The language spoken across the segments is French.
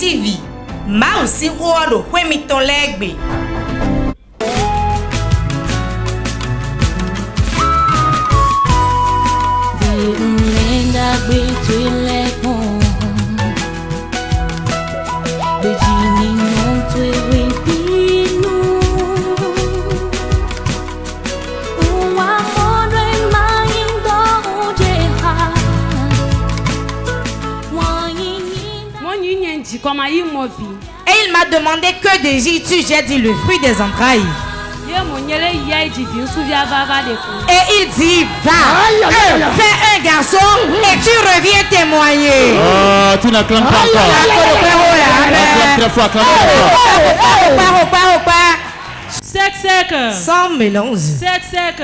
TV. Mausi Rodo, Wemiton Legbe. Et il m'a demandé que désires-tu? J'ai dit le fruit des entrailles. Et il dit va, fais un garçon et tu reviens témoigner. Oh, tu n'acclames pas encore. Acclame très fort, acclame très fort. Sec. Sans mélange.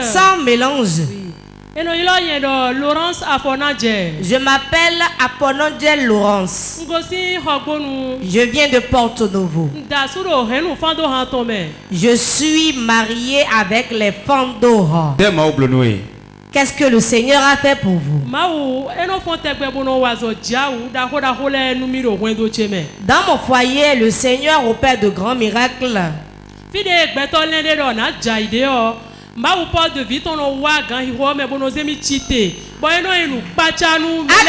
Sans mélange. Je m'appelle Aponodje Laurence. Je viens de Porto Novo. Je suis marié avec les Fandora. Qu'est-ce que le Seigneur a fait pour vous? Dans mon foyer, le Seigneur opère de grands miracles. À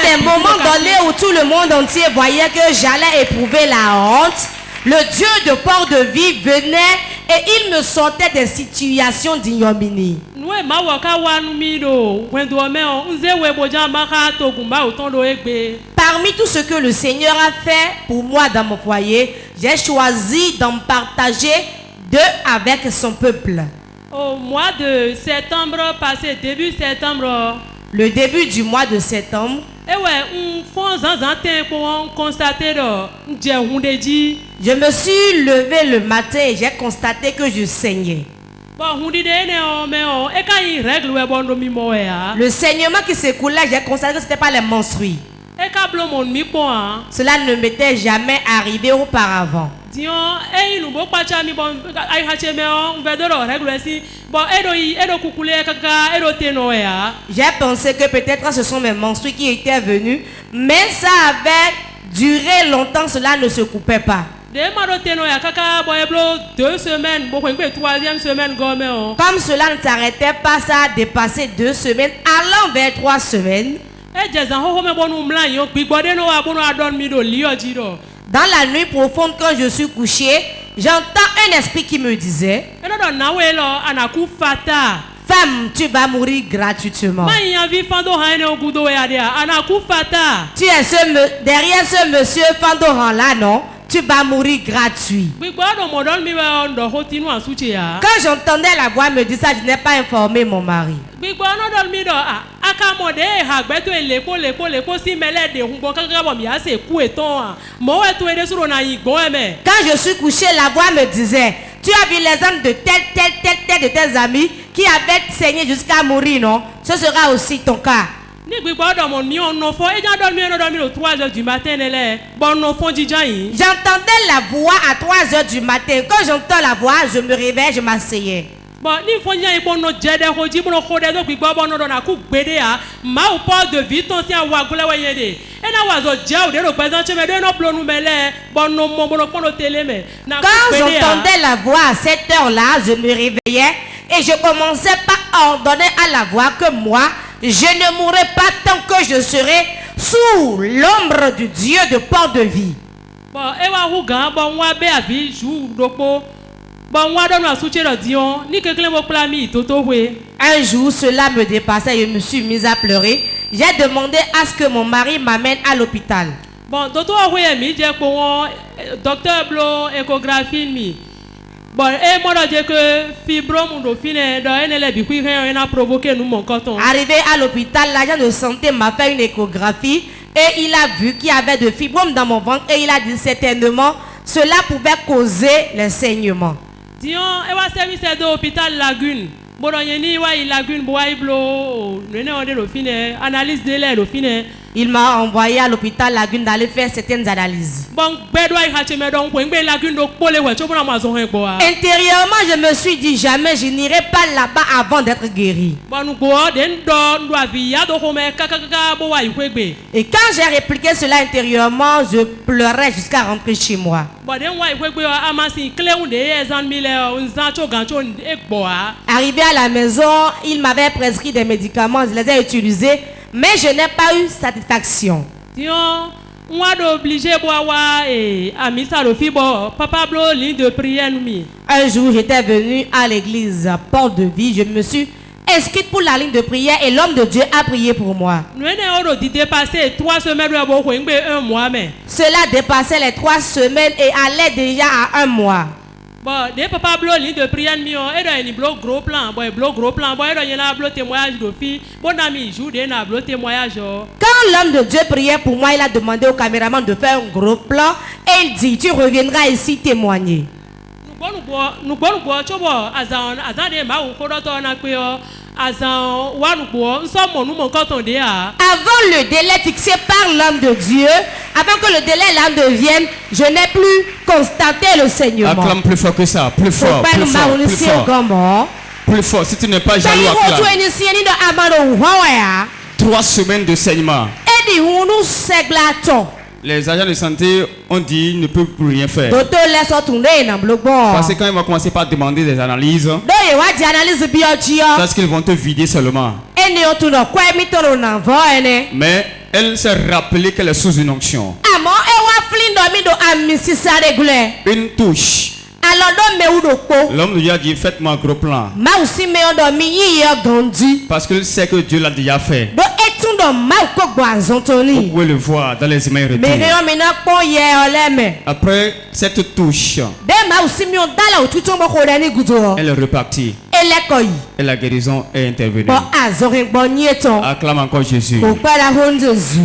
des moments donnés où tout le monde entier voyait que j'allais éprouver la honte, le Dieu de Port-de-Vie venait et il me sortait des situations d'ignominie. Parmi tout ce que le Seigneur a fait pour moi dans mon foyer, j'ai choisi d'en partager deux avec son peuple. Au mois de septembre passé, début septembre. Le début du mois de septembre. Je me suis levé le matin et j'ai constaté que je saignais. Le saignement qui s'écoulait, j'ai constaté que ce n'était pas les menstrues. Cela ne m'était jamais arrivé auparavant. J'ai pensé que peut-être ce sont mes menstrues qui étaient venues, mais ça avait duré longtemps, cela ne se coupait pas. Comme cela ne s'arrêtait pas, ça a dépassé 2 semaines, allant vers 3 semaines. Dans la nuit profonde, quand je suis couché, j'entends un esprit qui me disait: femme, tu vas mourir gratuitement. Tu es derrière ce monsieur Fandoran là, non? Tu vas mourir gratuit. Quand j'entendais la voix me dire ça, je n'ai pas informé mon mari. Quand je suis couché, la voix me disait: tu as vu les hommes de tel de tes amis qui avaient saigné jusqu'à mourir, non? Ce sera aussi ton cas. J'entendais la voix à 3h du matin. Quand j'entends la voix, je me réveille, je m'asseyais. Quand j'entendais la voix à cette heure-là, je me réveillais et je commençais par ordonner à la voix que moi, je ne mourrai pas tant que je serai sous l'ombre du Dieu de Port-de-Vie. Un jour, cela me dépassait et je me suis mise à pleurer. J'ai demandé à ce que mon mari m'amène à l'hôpital. Docteur Blo, échographie. Arrivé à l'hôpital, l'agent de santé m'a fait une échographie et il a vu qu'il y avait de fibromes dans mon ventre et il a dit certainement cela pouvait causer les saignements. il m'a envoyé à l'hôpital Lagune d'aller faire certaines analyses. Intérieurement, je me suis dit jamais je n'irai pas là-bas avant d'être guéri. Et quand j'ai répliqué cela intérieurement, je pleurais jusqu'à rentrer chez moi. Arrivé à la maison, il m'avait prescrit des médicaments, je les ai utilisés, mais je n'ai pas eu satisfaction. Un jour, j'étais venu à l'église Porte de Vie, je me suis inscrite pour la ligne de prière et l'homme de Dieu a prié pour moi. Cela dépassait les 3 semaines et allait déjà à 1 mois. Quand l'homme de Dieu priait pour moi, il a demandé au caméraman de faire un gros plan et il dit, tu reviendras ici témoigner. Avant le délai fixé par l'homme de Dieu, avant que le délai là devienne, je n'ai plus constaté le saignement. Acclame plus fort que ça, plus fort, plus fort, plus fort. Plus fort, si tu n'es pas jaloux, acclame. 3 semaines de saignement. Les agents de santé ont dit qu'ils ne peuvent plus rien faire. Parce que quand ils vont commencer par demander des analyses, parce qu'ils vont te vider seulement. Mais elle s'est rappelée qu'elle est sous une onction. Une touche. L'homme de Dieu a dit, faites-moi un gros plan. Parce qu'il sait que Dieu l'a déjà fait. Vous pouvez le voir dans les emails retours. Après cette touche, elle est repartie. Et la guérison est intervenue. Acclame encore Jésus.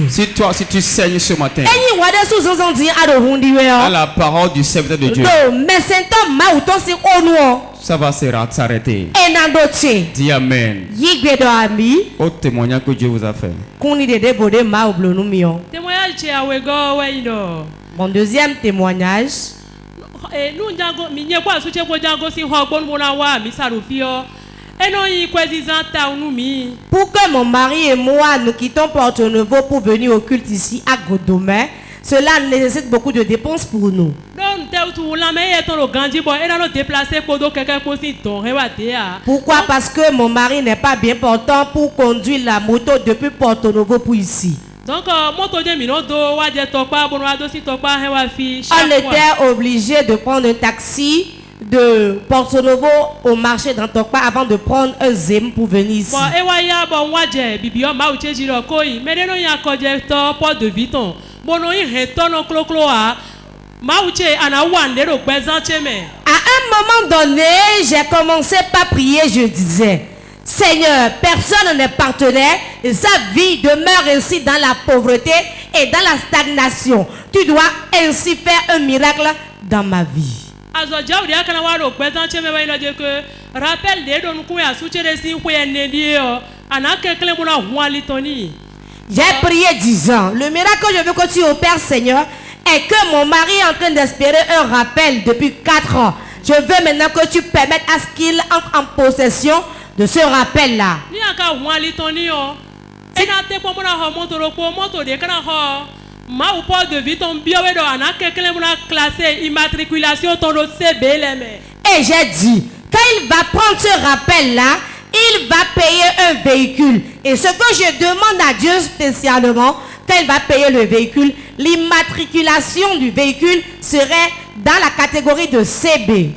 Si tu saignes ce matin, à la parole du serviteur de Dieu, ça va s'arrêter. Dis Amen. Au témoignage que Dieu vous a fait. Mon deuxième témoignage. Pour que mon mari et moi nous quittons Porto Novo pour venir au culte ici à Godomé, cela nécessite beaucoup de dépenses pour nous. Pourquoi? Parce que mon mari n'est pas bien portant pour conduire la moto depuis Porto Novo pour ici. Donc, on était obligé de prendre un taxi de Porto Novo au marché d'Antokpa avant de prendre un Zem pour venir ici. À un moment donné, j'ai commencé par prier, je disais, Seigneur, personne n'est partenaire et sa vie demeure ainsi dans la pauvreté et dans la stagnation. Tu dois ainsi faire un miracle dans ma vie. J'ai prié 10 ans. Le miracle que je veux que tu opères, Seigneur, est que mon mari est en train d'espérer un rappel depuis 4 ans. Je veux maintenant que tu permettes à ce qu'il entre en possession de ce rappel-là. Et j'ai dit, quand il va prendre ce rappel-là, il va payer un véhicule. Et ce que je demande à Dieu spécialement, quand il va payer le véhicule, l'immatriculation du véhicule serait dans la catégorie de CB.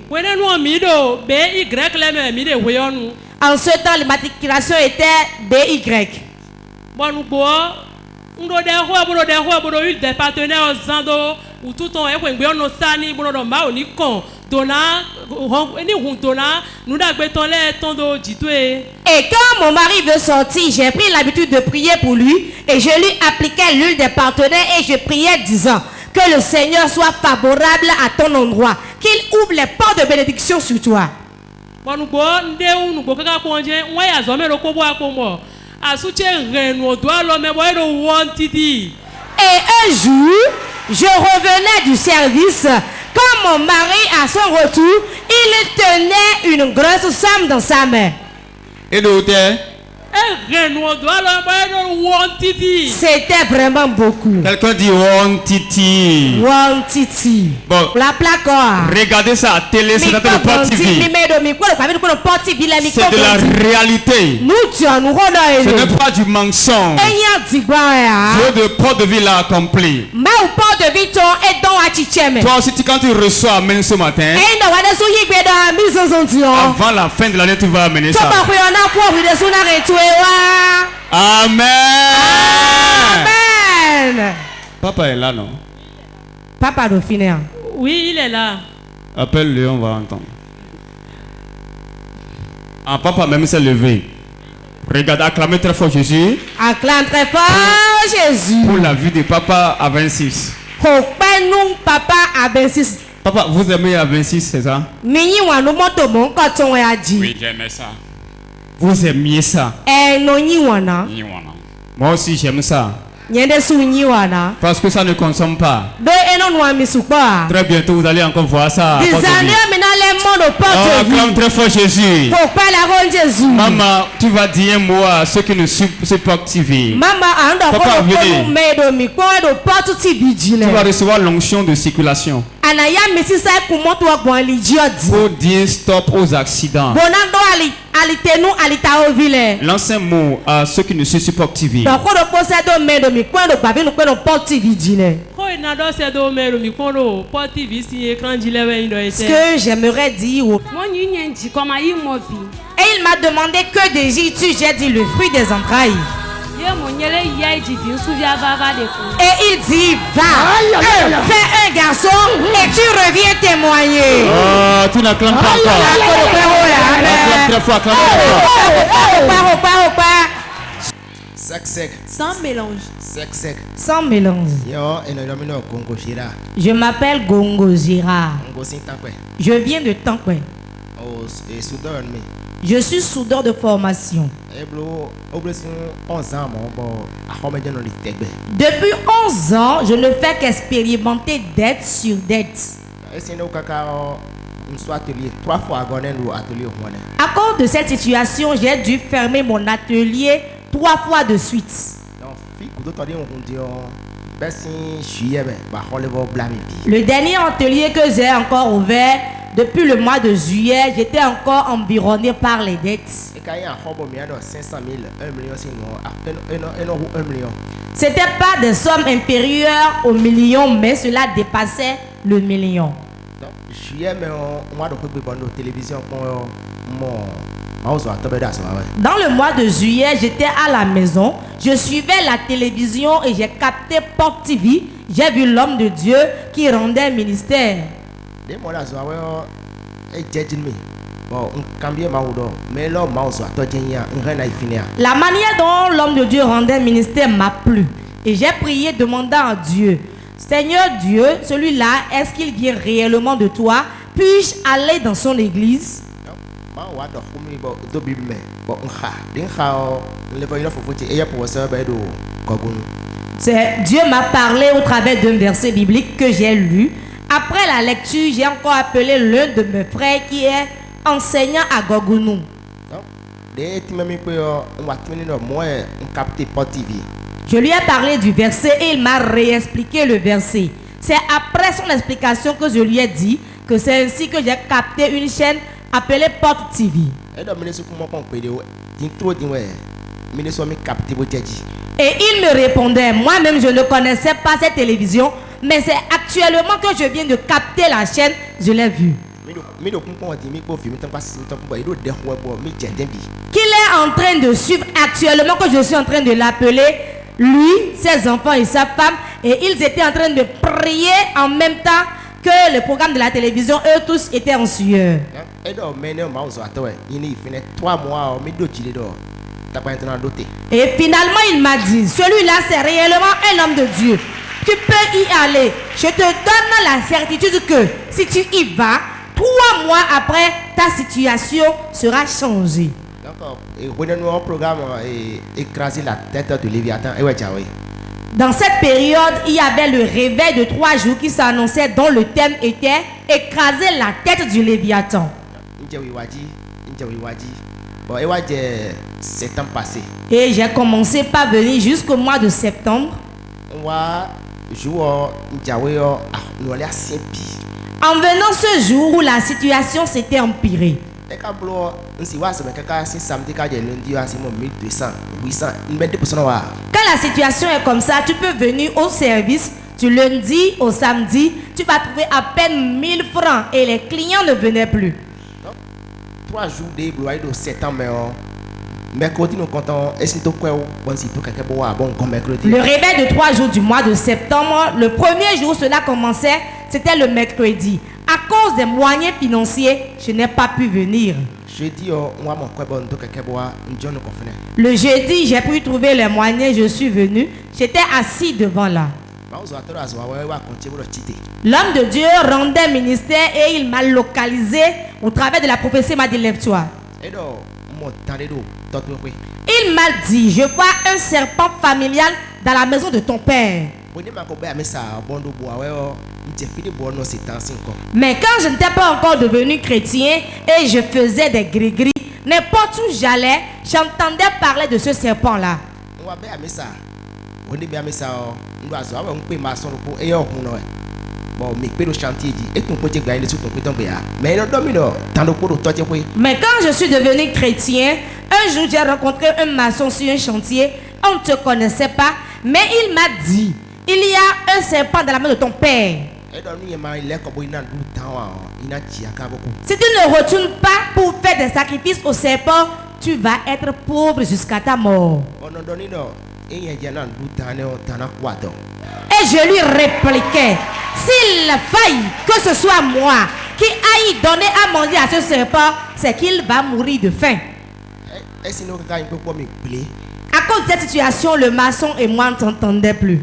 En ce temps, l'immatriculation était BY. Et quand mon mari veut sortir, j'ai pris l'habitude de prier pour lui et je lui appliquais l'huile des partenaires et je priais disant que le Seigneur soit favorable à ton endroit, qu'il ouvre les portes de bénédiction sur toi. Et un jour, je revenais du service. Quand mon mari, à son retour, il tenait une grosse somme dans sa main. Et l'auteur? C'était vraiment beaucoup. Quelqu'un dit one titi. One titi. Bon. La plaque. Regardez ça à télé, c'est dans le Port TV. C'est de la réalité. Ce n'est pas du mensonge. Dieu de Port de Ville a accompli. Toi aussi, quand tu reçois Amen ce matin, avant la fin de l'année, tu vas amener ça. Amen. Amen. Papa est là, non? Papa Dauphiné. Oui, il est là. Appelle-le, on va entendre. Ah, papa même s'est levé. Regarde, acclamez très fort Jésus. Acclame très fort Jésus. Pour la vie de papa à 26. Papa à 26. Papa, vous aimez à 26, c'est ça? Oui, j'aimais ça. Vous aimiez ça? Moi aussi, j'aime ça. Parce que ça ne consomme pas. Très bientôt, vous allez encore voir ça. Acclame très fort Jésus. Maman, tu vas dire un mot à ceux qui ne supportent TV. Papa, venez. Tu vas recevoir l'onction de circulation. Pour dire stop aux accidents. Lance un mot à ceux qui ne se supportent TV. Ce que j'aimerais dire. Et il m'a demandé que désires-tu? J'ai dit le fruit des entrailles. Et il dit va, fais un garçon et tu reviens témoigner. Oh, tu n'acclames pas encore. Acclame très fort, acclame très fort. Sec. Sans mélange. Sec. Sans mélange. Je m'appelle Gongo Zira. Je viens de Tankwe. Je suis soudeur de formation. Depuis 11 ans, je ne fais qu'expérimenter dette sur dette. À cause de cette situation, j'ai dû fermer mon atelier 3 fois de suite. Le dernier atelier que j'ai encore ouvert, depuis le mois de juillet, j'étais encore environné par les dettes. C'était pas des sommes inférieures au million, mais cela dépassait le million. Dans le mois de juillet, j'étais à la maison, je suivais la télévision et j'ai capté Port TV. J'ai vu l'homme de Dieu qui rendait ministère. La manière dont l'homme de Dieu rendait ministère m'a plu et j'ai prié demandant à Dieu: Seigneur Dieu, celui-là, est-ce qu'il vient réellement de toi? Puis-je aller dans son église? Dieu m'a parlé au travers d'un verset biblique que j'ai lu. Après la lecture, j'ai encore appelé l'un de mes frères qui est enseignant à Gogounou. Je lui ai parlé du verset et il m'a réexpliqué le verset. C'est après son explication que je lui ai dit que c'est ainsi que j'ai capté une chaîne appelée Port TV. Et il me répondait: moi-même je ne connaissais pas cette télévision, mais c'est actuellement que je viens de capter la chaîne, je l'ai vue. Qu'il est en train de suivre actuellement, que je suis en train de l'appeler, lui, ses enfants et sa femme, et ils étaient en train de prier en même temps que le programme de la télévision, eux tous étaient en sueur. Et finalement il m'a dit: celui-là c'est réellement un homme de Dieu, tu peux y aller, je te donne la certitude que si tu y vas, 3 mois après ta situation sera changée. Donc, programme écraser la tête de Léviathan. Dans cette période, il y avait le réveil de 3 jours qui s'annonçait, dont le thème était écraser la tête du Léviathan. Et j'ai commencé par venir jusqu'au mois de septembre. En venant ce jour où la situation s'était empirée. Quand la situation est comme ça, tu peux venir au service du lundi au samedi, tu vas trouver à peine 1000 francs et les clients ne venaient plus. 3 jours de septembre, mercredi nous comptons. Le réveil de 3 jours du mois de septembre, le premier jour cela commençait, c'était le mercredi. À cause des moyens financiers, je n'ai pas pu venir. Le jeudi, j'ai pu trouver les moyens, je suis venu. J'étais assis devant là. L'homme de Dieu rendait ministère et il m'a localisé au travers de la prophétie. Il m'a dit, lève-toi. Il m'a dit, je vois un serpent familial dans la maison de ton père. Mais quand je n'étais pas encore devenu chrétien et je faisais des gris-gris, n'importe où j'allais, j'entendais parler de ce serpent-là. Mais quand je suis devenu chrétien, un jour j'ai rencontré un maçon sur un chantier. On ne te connaissait pas, mais il m'a dit, il y a un serpent dans la main de ton père. Si tu ne retournes pas pour faire des sacrifices au serpent, tu vas être pauvre jusqu'à ta mort. Et je lui répliquais, s'il faille que ce soit moi qui aille donner à manger à ce serpent, c'est qu'il va mourir de faim. À cause de cette situation, le maçon et moi ne s'entendaient plus.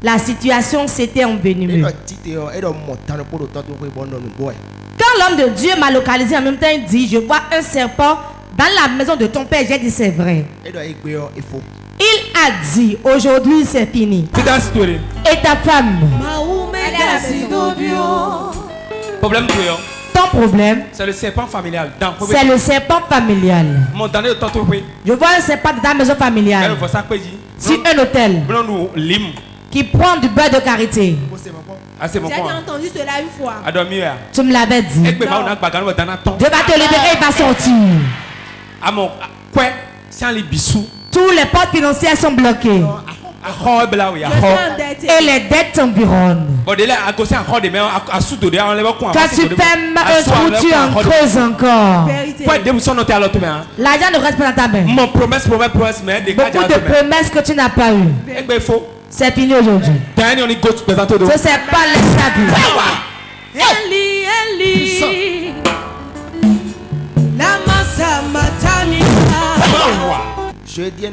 La situation s'était envenimée. Quand l'homme de Dieu m'a localisé en même temps, il dit, je vois un serpent dans la maison de ton père. J'ai dit, c'est vrai. Il a dit, aujourd'hui c'est fini. Et ta femme? Problème ton problème, c'est le serpent familial. C'est le serpent familial. Je vois un serpent dans la maison familiale. Sur un hôtel qui prend du beurre de karité. J'ai entendu cela une fois. Tu me l'avais dit. Dieu va te libérer, il va sortir. Tous les portes financières sont bloquées. Et les dettes t'environnent. Quand tu fermes un trou, tu en creuses encore. L'argent ne reste pas dans ta main. Beaucoup de promesses que tu n'as pas eues. C'est fini aujourd'hui. Ce c'est pas l'État. Eli, Eli. Namasa matani. Je dis un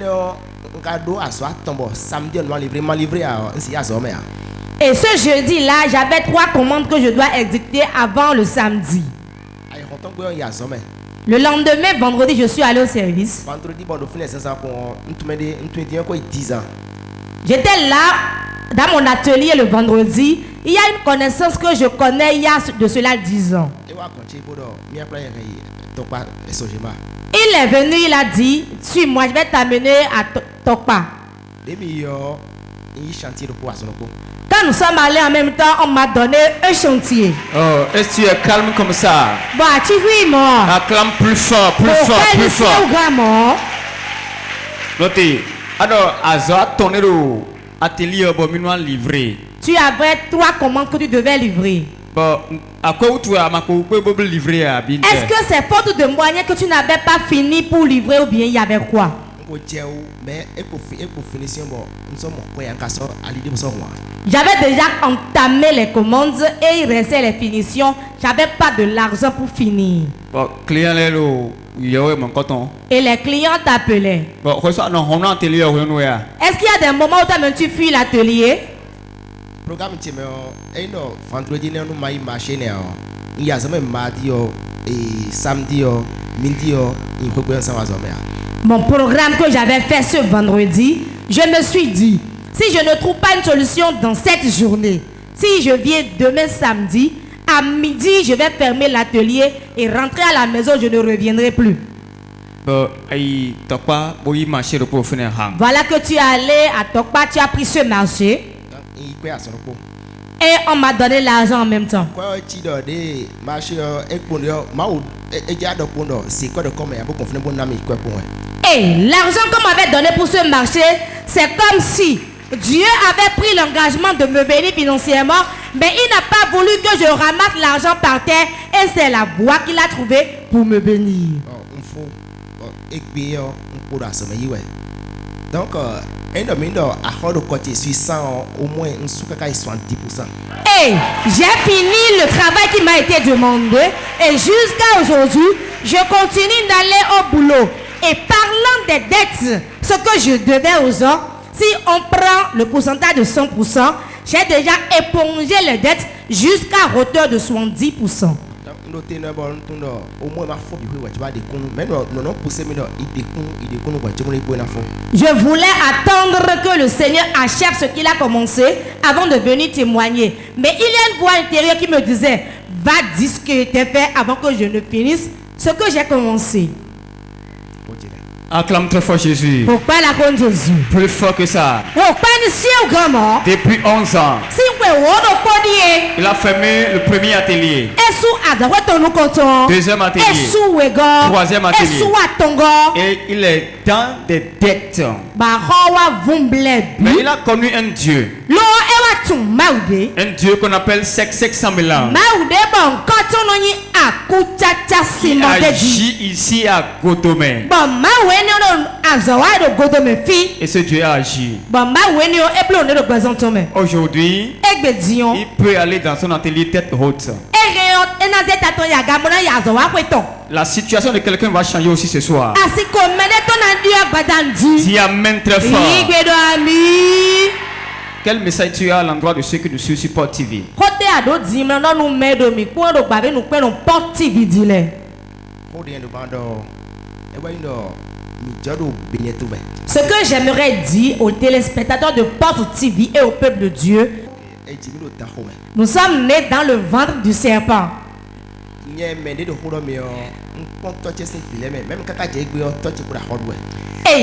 cadeau à soi tombe samedi on m'a livré à et ce jeudi là j'avais 3 commandes que je dois exécuter avant le samedi. Le lendemain vendredi je suis allé au service. J'étais là dans mon atelier le vendredi. Il y a une connaissance que je connais il y a de cela 10 ans. Il est venu, il a dit, suis-moi, je vais t'amener à Tokpa. Quand nous sommes allés en même temps, on m'a donné un chantier. Oh, est-ce que tu es calme comme ça? Bah, tu vis, moi. Acclame plus fort, plus fort, plus fort. Notez. Alors, Azor, ton atelier est livré. Tu avais 3 commandes que tu devais livrer. Bon, à quoi tu as livré à Binter? Est-ce que c'est faute de moyens que tu n'avais pas fini pour livrer ou bien il y avait quoi? J'avais déjà entamé les commandes et il restait les finitions. J'avais pas de l'argent pour finir. Bon, client et les clients t'appelaient. Bon, est-ce qu'il y a des moments où tu fuis l'atelier? Programme vendredi nous marché il y a jamais mardi et samedi midi il faut que ça va mon programme que j'avais fait ce vendredi, je me suis dit, si je ne trouve pas une solution dans cette journée, si je viens demain samedi, à midi, je vais fermer l'atelier et rentrer à la maison, je ne reviendrai plus. Voilà que tu es allé à Tokpa, tu as pris ce marché. Et on m'a donné l'argent en même temps. Et l'argent qu'on m'avait donné pour ce marché, c'est comme si Dieu avait pris l'engagement de me bénir financièrement, mais il n'a pas voulu que je ramasse l'argent par terre et c'est la voie qu'il a trouvée pour me bénir. Donc, au moins 70%. Et j'ai fini le travail qui m'a été demandé et jusqu'à aujourd'hui, je continue d'aller au boulot. Et parlant des dettes, ce que je devais aux gens, si on prend le pourcentage de 100%, j'ai déjà épongé les dettes jusqu'à hauteur de 70%. Je voulais attendre que le Seigneur achève ce qu'il a commencé avant de venir témoigner. Mais il y a une voix intérieure qui me disait, va dire ce qui était fait avant que je ne finisse ce que j'ai commencé. Acclame très fort Jésus. Pourquoi la compte Jésus? Plus fort que ça. Depuis 11 ans. Il a fermé le premier atelier. Deuxième atelier. Troisième atelier. Et il est dans des dettes. Mais il a connu un Dieu. Un Dieu qu'on appelle 600 000 ans. Il agit ici à Gotomé. Et ce Dieu a agi. Aujourd'hui, il peut aller dans son atelier tête haute. La situation de quelqu'un va changer aussi ce soir. Dis amen très fort. Quel message tu as à l'endroit de ceux qui nous suivent sur Port TV? Ce que j'aimerais dire aux téléspectateurs de Porte TV et au peuple de Dieu, nous sommes nés dans le ventre du serpent. Et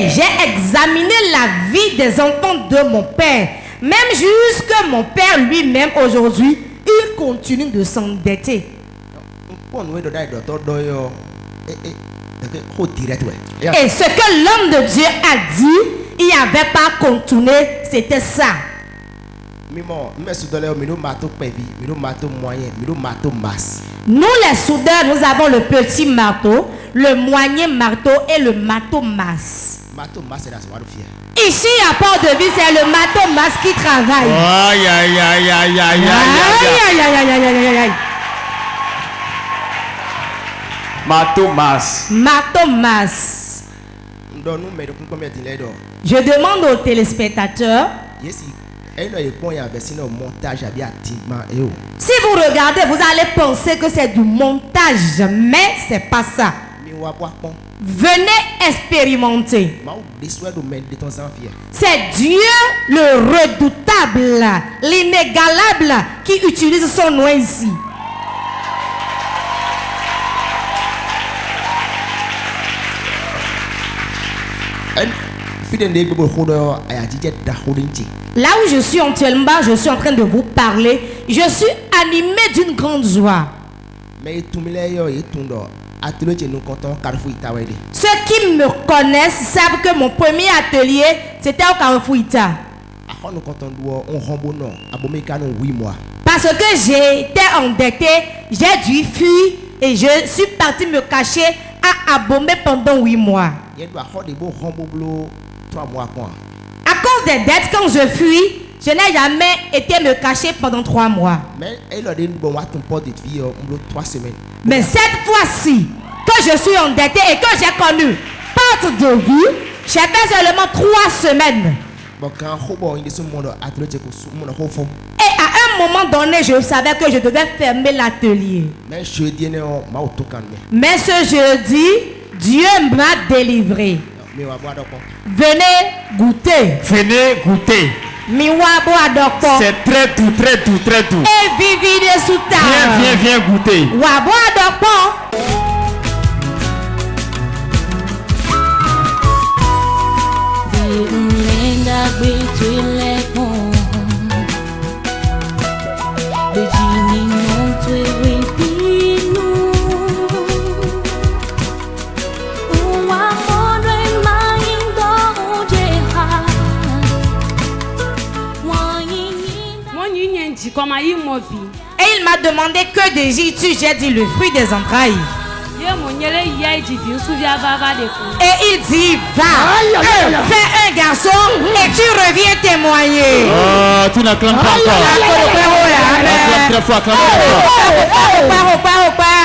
j'ai examiné la vie des enfants de mon père. Même jusque mon père lui-même aujourd'hui, il continue de s'endetter. Et ce que l'homme de Dieu a dit, il n'y avait pas contourné, c'était ça. Nous les soudeurs, nous avons le petit marteau, le moyen marteau et le marteau masse. Ici à Port-de-Ville, c'est le marteau masse qui travaille. Aïe aïe aïe aïe aïe aïe. Marteau masse. Marteau masse. Je demande aux téléspectateurs. Si vous regardez, vous allez penser que c'est du montage, mais c'est pas ça. Venez expérimenter. C'est Dieu le redoutable, l'inégalable qui utilise son nom ici. Là où je suis actuellement, je suis en train de vous parler. Je suis animé d'une grande joie. Ceux qui me connaissent savent que mon premier atelier, c'était au Carrefour Ita. Parce que j'étais endetté, j'ai dû fuir et je suis parti me cacher à Abomey pendant 8 mois. À cause des dettes, quand je fuis, je n'ai jamais été me cacher pendant 3 mois. Mais cette fois-ci, que je suis endetté et que j'ai connu Porte de Vie, j'ai fait seulement 3 semaines. Et à un moment donné, je savais que je devais fermer l'atelier. Mais jeudi, mais ce jeudi, Dieu m'a délivré. Venez goûter. Venez goûter. C'est très doux, très doux, très doux. Et vivez sous table. Viens goûter. Et il m'a demandé que désires-tu? J'ai dit le fruit des entrailles. Et il dit, va, fais un garçon et tu reviens témoigner. Oh, tu n'acclames pas encore. Acclame très fort, acclame très fort.